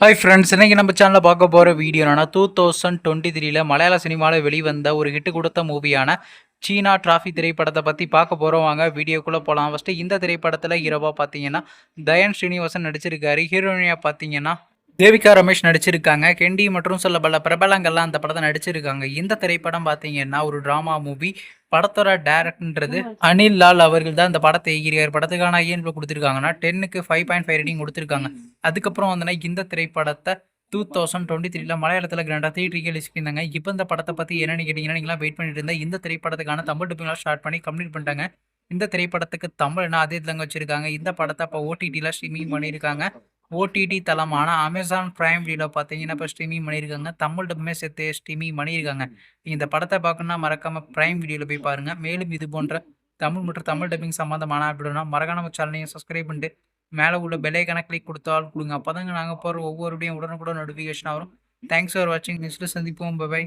Hi friends, இன்னைக்கு நம்ம சேனலில் பார்க்க போகிற வீடியோ என்னன்னா 2023 மலையாள சினிமாவில் வெளிவந்த ஒரு ஹிட் கொடுத்த மூவியான சீனா டிராஃபி திரைப்படத்தை பற்றி பார்க்க போகிறோம். வாங்க வீடியோக்குள்ளே போகலாம். ஃபஸ்ட்டு இந்த திரைப்படத்தில் ஹீரோவாக பார்த்தீங்கன்னா தயன் ஸ்ரீனிவாசன் நடிச்சிருக்காரு. ஹீரோயினியாக பார்த்தீங்கன்னா தேவிகா ரமேஷ் நடிச்சிருக்காங்க. கெண்டி மற்றும் சில பல பிரபலங்கள்லாம் அந்த படத்தை நடிச்சிருக்காங்க. இந்த திரைப்படம் பார்த்தீங்கன்னா ஒரு ட்ராமா மூவி. படத்தோட டேரக்டர்ன்றது அனில் லால் அவர்கள் தான் இந்த படத்தை இயக்கியிருக்காரு. படத்துக்கான IMDb கொடுத்துருக்காங்கன்னா 10க்கு 5.5 ரேட்டிங் கொடுத்துருக்காங்க. அதுக்கப்புறம் வந்து இந்த திரைப்படத்தை 2023 மலையாளத்தில் கிராண்டாக தியேட்டருக்கு ரிலீஸ். இப்போ இந்த படத்தை பற்றி என்னன்னு கேட்டிங்கன்னா, நீங்களாம் வெயிட் பண்ணிட்டு இருந்தால் இந்த திரைப்படத்துக்கான தமிழ் டப்பிங்லாம் ஸ்டார்ட் பண்ணி கம்ப்ளீட் பண்ணிட்டாங்க. இந்த திரைப்படத்துக்கு தமிழ்னா அதே இதுலங்க வச்சுருக்காங்க. இந்த படத்தை இப்போ OTTயில் ஸ்ட்ரீமிங் பண்ணியிருக்காங்க. OTT தளமான அமேசான் பிரைம் வீடியோவில் பார்த்தீங்கன்னா இப்போ ஸ்ட்ரீமிங் பண்ணியிருக்காங்க. தமிழ் டப்புமே சேர்த்து ஸ்ட்ரீமிங் பண்ணியிருக்காங்க. இந்த படத்தை பார்க்கணுன்னா மறக்காமல் பிரைம் வீடியோவில் போய் பாருங்கள். மேலும் இது போன்ற தமிழ் மற்றும் தமிழ் டப்பிங் சம்மந்தமான அப்படின்னா மறக்காம நம்ம சேனலையும் சப்ஸ்கிரைப் பண்ணிட்டு மேலே உள்ள பெல்லைக்கான கிளிக் கொடுத்தால் கொடுங்க. அப்போ தாங்க நாங்கள் போகிற ஒவ்வொரு வீடியோ உடனுக்குடன் நோட்டிஃபிகேஷன் வரும். தேங்க்ஸ் ஃபார் வாட்சிங். நெக்ஸ்ட்டு சந்திப்போம். பை.